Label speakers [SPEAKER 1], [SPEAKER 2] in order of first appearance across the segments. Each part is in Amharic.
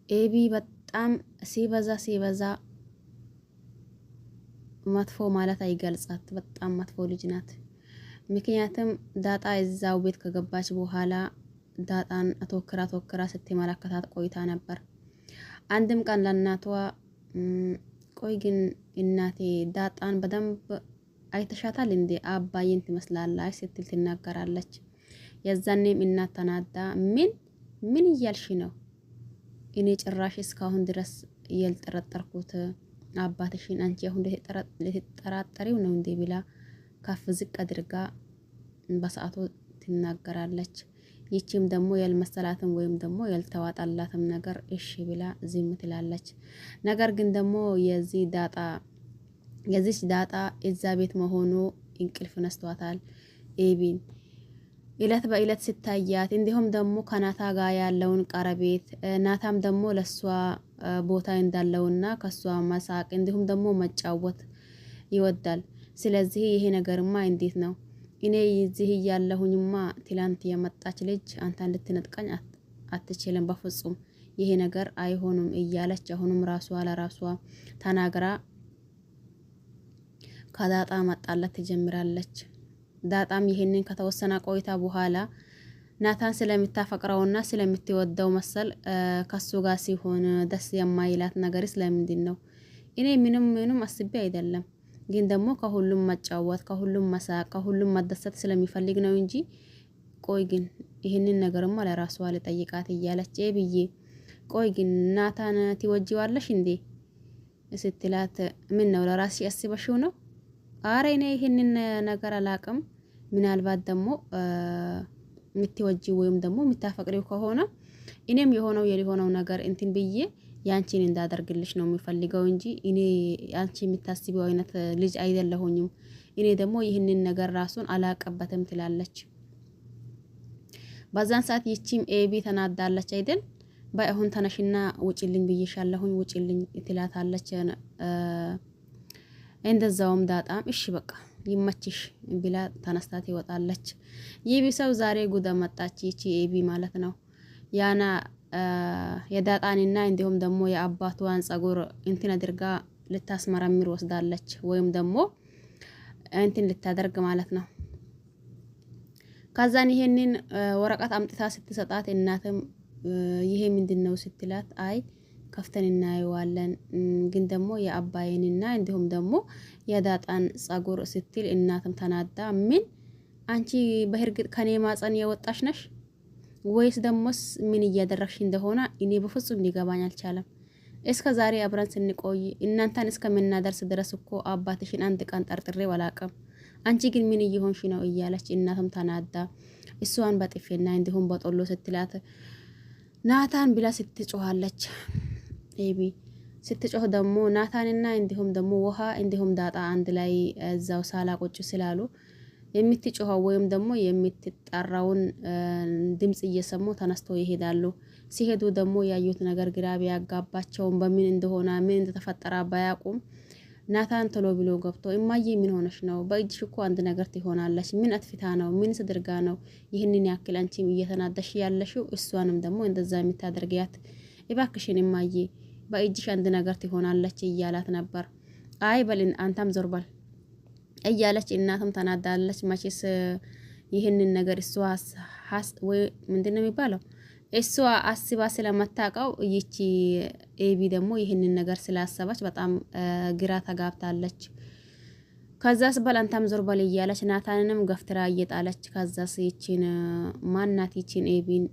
[SPEAKER 1] ኤቢ በጣም ሲበዛ መጥፎ ማለት አይገልጻት። በጣም መጥፎ ልጅ ናት። ምክንያቱም ዳጣ እዛው ቤት ከገባች በኋላ ዳጣን አተወክራ ስትመለከታት ቆይታ ነበር። አንድም ቀን ለእናቷ ቆይ ግን እናቴ ዳጣን በደንብ አይተሻታል እንዴ? አባዬን ትመስላለች ስትል ትናገራለች። የዛኔም እናት ተናዳ ምን እያልሽ ነው? እኔ ጭራሽ እስካሁን ድረስ ያልጠረጠርኩት አባትሽን አንቺ አሁን ልትጠራጠሪው ነው እንዴ? ብላ ከፍ ዝቅ አድርጋ በሰዓቱ ትናገራለች። ይቺም ደግሞ ያልመሰላትም ወይም ደግሞ ያልተዋጣላትም ነገር እሺ ብላ ዝም ትላለች። ነገር ግን ደግሞ የዚች ዳጣ እዛ ቤት መሆኑ እንቅልፍ ነስቷታል ኤቢን እለት በእለት ስታያት፣ እንዲሁም ደግሞ ከናታ ጋር ያለውን ቀረቤት ናታም ደግሞ ለሷ ቦታ እንዳለውና ከሷ መሳቅ እንዲሁም ደግሞ መጫወት ይወዳል። ስለዚህ ይሄ ነገርማ እንዴት ነው? እኔ እዚህ እያለሁኝማ ትላንት የመጣች ልጅ አንተ እንድትነጥቀኝ አትችልም፣ በፍጹም ይሄ ነገር አይሆንም እያለች አሁንም ራሷ ለራሷ ተናግራ ከዳጣ መጣላት ትጀምራለች። ዳጣም ይሄንን ከተወሰነ ቆይታ በኋላ ናታን ስለምታፈቅረውና ስለምትወደው መሰል ከሱ ጋር ሲሆን ደስ የማይላት ነገር ስለምንድን ነው? እኔ ምንም አስቤ አይደለም፣ ግን ደግሞ ከሁሉም መጫወት፣ ከሁሉም መሳቅ፣ ከሁሉም መደሰት ስለሚፈልግ ነው እንጂ ቆይ ግን ይህንን ነገርማ ለራሷ ልጠይቃት እያለች ብዬ ቆይ ግን ናታን ትወጂዋለሽ እንዴ ስትላት ምን ነው ለራስሽ ያስበሽው ነው? አረ እኔ ይህንን ነገር አላቅም። ምናልባት ደግሞ የምትወጂው ወይም ደግሞ የምታፈቅሪው ከሆነ እኔም የሆነው ነገር እንትን ብዬ ያንቺን እንዳደርግልሽ ነው የሚፈልገው እንጂ እኔ አንቺ የምታስቢው አይነት ልጅ አይደለሁኝም። እኔ ደግሞ ይህንን ነገር ራሱን አላቀበትም ትላለች። በዛን ሰዓት ይቺም ኤቢ ተናዳለች አይደል? ባይሁን ተነሽና ውጪልኝ ብዬሻለሁኝ ውጪልኝ ትላታለች። እንደዛውም ዳጣም እሺ በቃ ይመችሽ ብላ ተነስታ ትወጣለች። ይህ ሰው ዛሬ ጉዳ መጣች ይቺ ኤቢ ማለት ነው። ያና የዳጣንና እንዲሁም ደግሞ የአባቷን ጸጉር እንትን አድርጋ ልታስመረምር ወስዳለች፣ ወይም ደግሞ እንትን ልታደርግ ማለት ነው። ከዛን ይሄንን ወረቀት አምጥታ ስትሰጣት እናትም ይሄ ምንድነው ስትላት አይ ከፍተን እናየዋለን፣ ግን ደግሞ የአባይንና እንዲሁም ደግሞ የዳጣን ጸጉር ስትል እናትም ተናዳ ምን አንቺ በእርግጥ ከኔ ማጸን የወጣሽ ነሽ ወይስ ደሞስ ምን እያደረግሽ እንደሆነ እኔ በፍጹም ሊገባኝ አልቻለም። እስከ ዛሬ አብረን ስንቆይ እናንተን እስከምናደርስ ድረስ እኮ አባትሽን አንድ ቀን ጠርጥሬው አላውቅም። አንቺ ግን ምን እየሆንሽ ነው እያለች እናትም ተናዳ እሷን በጥፌና እንዲሁም በጦሎ ስትላት ናታን ብላ ስትጮሃለች። ኤቢ ስትጮህ ደግሞ ናታንና እንዲሁም ደግሞ ውሃ እንዲሁም ዳጣ አንድ ላይ እዛው ሳላ ቁጭ ስላሉ የምትጮኸው ወይም ደግሞ የምትጠራውን ድምጽ እየሰሙ ተነስቶ ይሄዳሉ። ሲሄዱ ደግሞ ያዩት ነገር ግራ ቢያጋባቸውም በምን እንደሆነ ምን እንደተፈጠረ ባያውቁም ናታን ቶሎ ብሎ ገብቶ እማዬ ምን ሆነሽ ነው? በእጅሽ እኮ አንድ ነገር ትሆናለች። ምን አጥፍታ ነው? ምን ስድርጋ ነው ይህንን ያክል አንቺም እየተናደሽ ያለሽው? እሷንም ደግሞ እንደዛ የምታደርጊያት እባክሽን እማዬ በእጅሽ አንድ ነገር ትሆናለች እያላት ነበር። አይ በልን አንተም ዞር በል እያለች እናትም ተናዳለች። መቼስ ይህንን ነገር እሷ ወይ ምንድነው የሚባለው እሷ አስባ ስለመታቀው ይቺ ኤቢ ደግሞ ይህንን ነገር ስላሰባች በጣም ግራ ተጋብታለች። ከዛስ በል አንተም ዞር በል እያለች ናታንንም ገፍትራ እየጣለች ከዛስ ይቺን ማናት ይቺን ኤቢን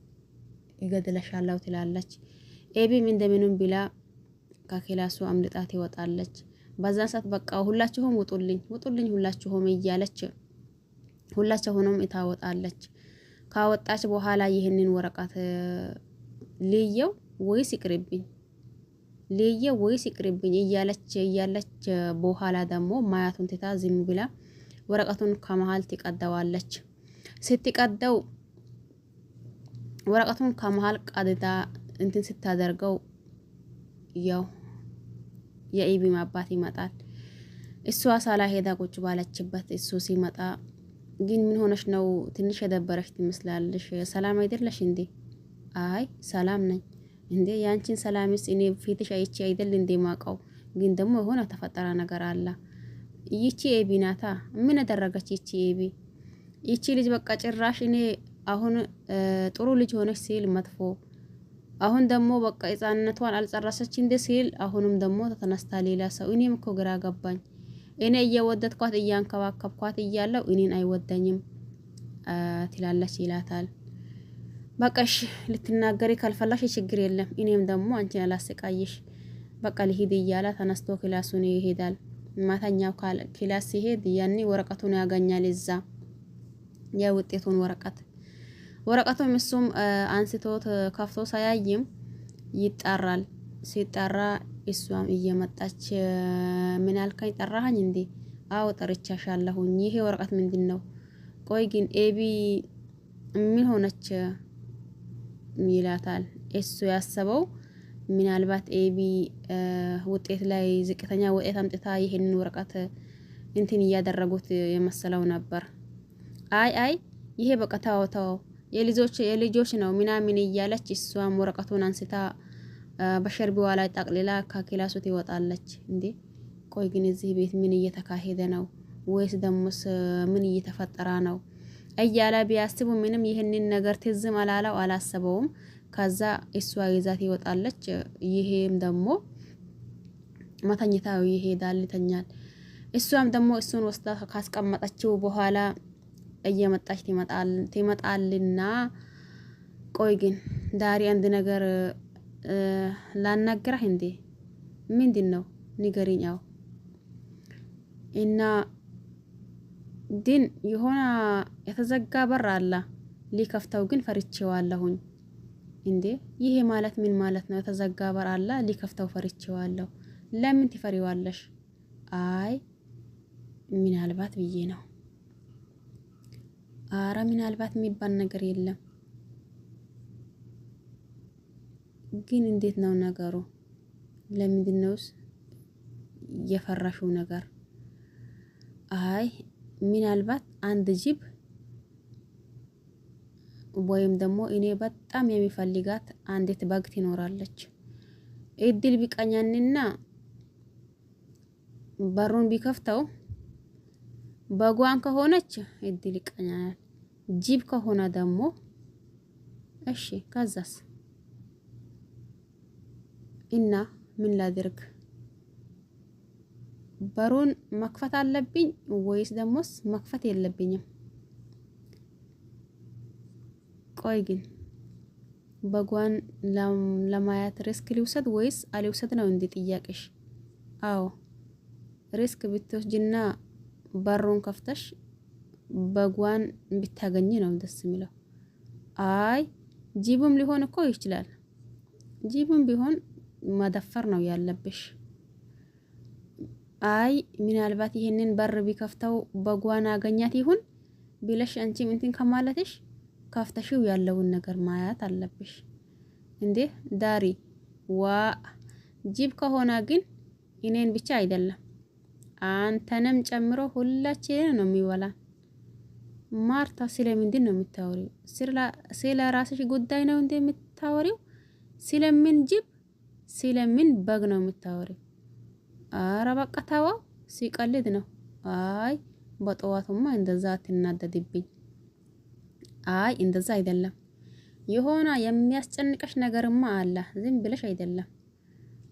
[SPEAKER 1] ይገድለሻለሁ ትላለች። ኤቢም እንደምንም ብላ ከክላሱ አምልጣ ትወጣለች። በዛን ሰዓት በቃ ሁላችሁም ውጡልኝ ሁላችሁም እያለች ሁላችሁንም ታወጣለች። ካወጣች በኋላ ይህንን ወረቀት ልየው ወይስ ይቅርብኝ እያለች በኋላ ደግሞ ማያቱን ትታ ዝም ብላ ወረቀቱን ከመሃል ትቀደዋለች። ስትቀደው ወረቀቱን ከመሃል ቀድዳ እንትን ስታደርገው ያው የኤቢ አባት ይመጣል። እሷ ሳላ ሄዳ ቁጭ ባለችበት እሱ ሲመጣ ግን ምን ሆነሽ ነው? ትንሽ የደበረሽ ትመስላለሽ። ሰላም አይደለሽ እንዴ? አይ ሰላም ነኝ። እንዴ ያንቺን ሰላምስ እኔ ፊትሽ አይቼ አይደል እንዴ ማቀው? ግን ደግሞ የሆነ ተፈጠረ ነገር አለ። ይቺ ኤቢ ናታ። ምን አደረገች ይቺ ኤቢ? ይቺ ልጅ በቃ ጭራሽ እኔ አሁን ጥሩ ልጅ ሆነች ሲል መጥፎ፣ አሁን ደግሞ በቃ ህፃንነቷን አልጨረሰች እንደ ሲል አሁንም ደግሞ ተነስታ ሌላ ሰው። እኔም እኮ ግራ ገባኝ። እኔ እየወደድኳት እያንከባከብኳት እያለው እኔን አይወደኝም ትላለች ይላታል። በቃሽ ልትናገሪ ካልፈላሽ ችግር የለም፣ እኔም ደግሞ አንቺን አላሰቃይሽ፣ በቃ ልሂድ እያለ ተነስቶ ክላሱን ይሄዳል። ማታኛው ክላስ ሲሄድ ያኔ ወረቀቱን ያገኛል። እዛ የውጤቱን ወረቀቱን እሱም አንስቶት ከፍቶ ሳያይም ይጣራል። ሲጣራ እሷም እየመጣች ምን አልከኝ? ጠራኸኝ እንዴ? አዎ ጠርቻሻለሁኝ። ይሄ ወረቀት ምንድን ነው? ቆይ ግን ኤቢ ምን ሆነች ይላታል። እሱ ያሰበው ምናልባት ኤቢ ውጤት ላይ ዝቅተኛ ውጤት አምጥታ ይሄንን ወረቀት እንትን እያደረጉት የመሰለው ነበር። አይ ይሄ በቃ ተው የልጆች ነው ምናምን እያለች እሷም ወረቀቱን አንስታ በሸርቢዋ ላይ ጠቅልላ ከክላሱ ትወጣለች። እንዴ ቆይ ግን እዚህ ቤት ምን እየተካሄደ ነው? ወይስ ደሞስ ምን እየተፈጠረ ነው እያለ ቢያስቡ ምንም ይህንን ነገር ትዝም አላለው አላሰበውም። ከዛ እሷ ይዛት ይወጣለች። ይሄም ደግሞ መተኝታው ይሄዳል ይተኛል። እሷም ደግሞ እሱን ወስዳ ካስቀመጠችው በኋላ እየመጣች ትመጣልና ቆይ ግን ዳሪ አንድ ነገር ላናግረህ እንዴ? ምንድን ነው ንገሪኝ። አዎ እና ግን የሆነ የተዘጋ በር አለ ሊከፍተው ግን ፈርቼዋለሁኝ። እንዴ ይሄ ማለት ምን ማለት ነው? የተዘጋ በር አለ ሊከፍተው ፈርቼዋለሁ። ለምን ትፈሪዋለሽ? አይ ምናልባት ብዬ ነው። አረ ምናልባት የሚባል ነገር የለም። ግን እንዴት ነው ነገሩ? ለምንድን ነውስ የፈራሽው ነገር? አይ ምናልባት አንድ ጅብ ወይም ደግሞ እኔ በጣም የሚፈልጋት አንዲት በግ ትኖራለች። እድል ቢቀኛንና በሩን ቢከፍተው በጓን ከሆነች እድል ይቀኛል። ጅብ ከሆነ ደግሞ እሺ ከዛስ? እና ምን ላድርግ? በሩን መክፈት አለብኝ ወይስ ደሞስ መክፈት የለብኝም? ቆይ ግን በጓን ለማየት ሪስክ ሊውሰድ ወይስ አልውሰድ ነው እንዴ ጥያቄሽ? አዎ ሪስክ ብትወስጂና በሩን ከፍተሽ በጓን ብታገኝ ነው ደስ የሚለው። አይ ጅብም ሊሆን እኮ ይችላል። ጅብም ቢሆን መደፈር ነው ያለብሽ። አይ ምናልባት ይሄንን በር ቢከፍተው በጓን አገኛት ይሁን ቢለሽ አንቺም እንትን ከማለትሽ ከፍተሽው ያለውን ነገር ማያት አለብሽ። እንዴ ዳሪ ዋ ጅብ ከሆነ ግን እኔን ብቻ አይደለም አንተንም ጨምሮ ሁላችንን ነው የሚበላን። ማርታ ስለምንድን ነው የምታወሪው? ስለ ራስሽ ጉዳይ ነው እንዴ የምታወሪው? ስለምን ጅብ ስለምን በግ ነው የምታወሪው? አረ በቃ ተወው፣ ሲቀልድ ነው። አይ በጠዋቱማ እንደዛ አትናደድብኝ። አይ እንደዛ አይደለም። የሆነ የሚያስጨንቀሽ ነገርማ አለ። ዝም ብለሽ አይደለም።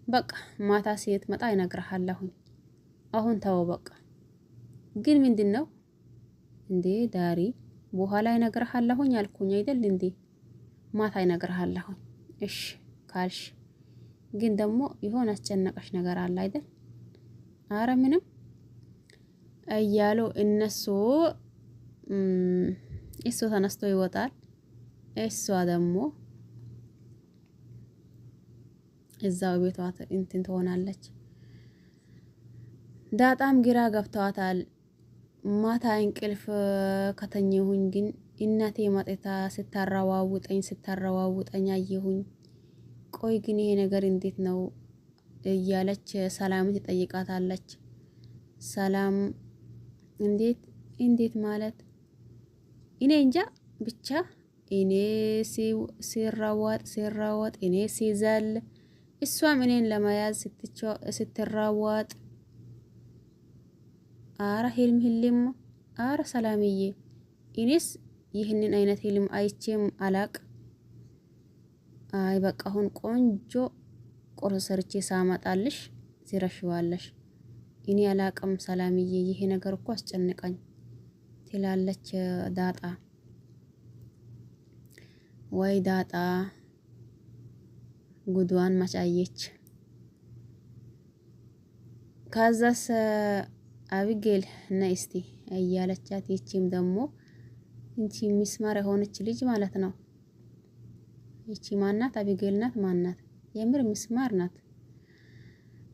[SPEAKER 1] በቃ ማታ ሴት መጣ ይነግርሃለሁኝ። አሁን ተወው በቃ። ግን ምንድነው እንዴ ዳሪ? በኋላ ይነግርሃለሁኝ አልኩኝ አይደል እንዴ? ማታ ይነግርሃለሁኝ። እሺ ካልሽ ግን ደግሞ የሆነ አስጨነቀሽ ነገር አለ አይደል? አረ ምንም እያሉ እነሱ እሱ ተነስቶ ይወጣል። እሷ ደግሞ እዛው ቤቷ እንትን ትሆናለች። ዳጣም ግራ ገብተዋታል። ማታ እንቅልፍ ከተኘሁኝ ግን እናቴ መጥታ ስታረዋውጠኝ አየሁኝ። ቆይ ግን ይሄ ነገር እንዴት ነው እያለች ሰላምን ትጠይቃታለች። ሰላም እንዴት ማለት እኔ እንጃ ብቻ እኔ ሲራወጥ እኔ ሲዘል እሷም እኔን ለመያዝ ስትራወጥ አረ ህልም አረ ሰላምዬ እኔስ ይህንን አይነት ህልም አይቼም አላቅ። አይ በቃ አሁን ቆንጆ ቁርስ ሰርቼ ሳመጣልሽ ትረሽዋለሽ። እኔ አላቅም ሰላምዬ ይሄ ነገር እኮ አስጨንቀኝ ትላለች ዳጣ። ወይ ዳጣ ጉዷን ማጫየች። ከዛስ አቢጌል ነይ እስቲ እያለቻት ይቺም ደግሞ እንቺ ሚስማር የሆነች ልጅ ማለት ነው። ይቺ ማናት? አቢጌል ናት። ማናት? የምር ሚስማር ናት።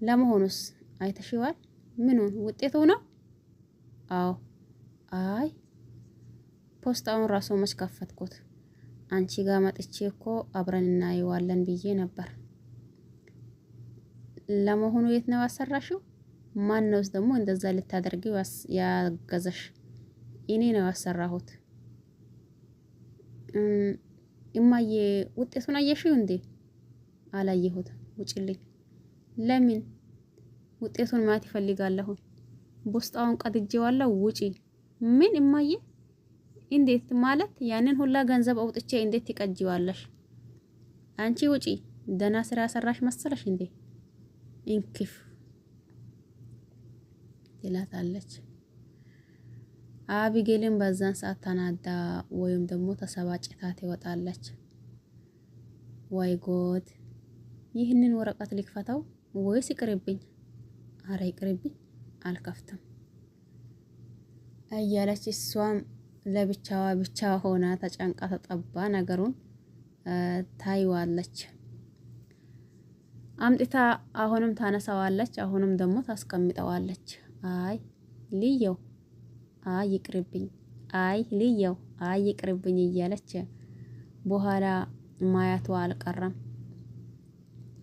[SPEAKER 1] ለመሆኑስ አይተሽዋል? ምኑን? ውጤቱ ነው? አዎ። አይ ፖስታውን ራሱ መች ከፈትኩት? አንቺ ጋር መጥቼ እኮ አብረን እናየዋለን ብዬ ነበር። ለመሆኑ የት ነው ያሰራሽው? ማን ነውስ ደግሞ እንደዛ ልታደርጊው ያገዘሽ? እኔ ነው ያሰራሁት። እማዬ ውጤቱን አየሽው እንዴ? አላየሁት። ውጭልኝ። ለምን? ውጤቱን ማየት ይፈልጋለሁ። ፖስታውን ቀድጄዋለሁ። ውጪ። ምን እማዬ? እንዴት ማለት? ያንን ሁላ ገንዘብ አውጥቼ እንዴት ትቀጂዋለሽ? አንቺ ውጪ። ደና ስራ ሰራሽ መሰለሽ እንዴ? እንክፍ ትላታለች። አቢጌልን በዛን ሰዓት ተናዳ ወይም ደግሞ ተሰባጭታ ትወጣለች። ወይ ጎድ! ይህንን ወረቀት ልክፈተው ወይስ ይቅርብኝ? አረ ይቅርብኝ፣ አልከፍትም እያለች እሷም ለብቻዋ ብቻ ሆና ተጨንቃ ተጠባ ነገሩን ታይዋለች። አምጥታ አሁንም ታነሳዋለች፣ አሁንም ደግሞ ታስቀምጠዋለች። አይ ልየው፣ አይ ይቅርብኝ፣ አይ ልየው፣ አይ ይቅርብኝ እያለች በኋላ ማያቷ አልቀረም።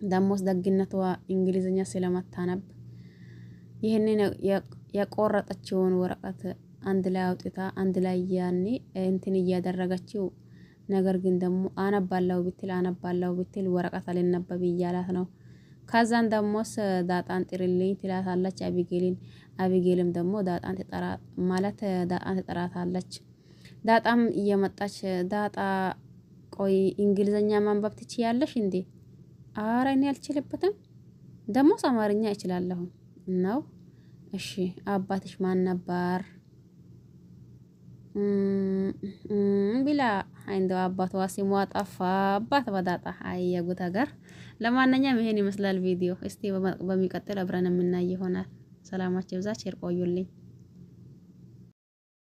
[SPEAKER 1] ደሞስ ደግነቷ እንግሊዝኛ ስለማታነብ ይህንን የቆረጠችውን ወረቀት አንድ ላይ አውጥታ አንድ ላይ ያኔ እንትን እያደረገችው ነገር ግን ደግሞ አነባለው ብትል ወረቀት አልነበብ እያላት ነው። ከዛን ደሞስ ዳጣን ጥሪልኝ ትላታለች አቢጌልን። አቢጌልም ደግሞ ዳጣን ትጠራታለች። ዳጣም እየመጣች ዳጣ ቆይ እንግሊዝኛ ማንበብ ትችያለሽ እንዴ? አረ እኔ አልችልበትም። ደሞስ አማርኛ እችላለሁ ነው። እሺ አባትሽ ማን ነበር? ቢላ እንደው አባቷ ሲሟ ጠፋ። አባት በዳጣ የጉት ሀገር። ለማንኛውም ይሄን ይመስላል ቪዲዮ። እስቲ በሚቀጥል አብረን የምናይ ይሆናል። ሰላማችሁ ይብዛ። ቸር ቆዩልኝ።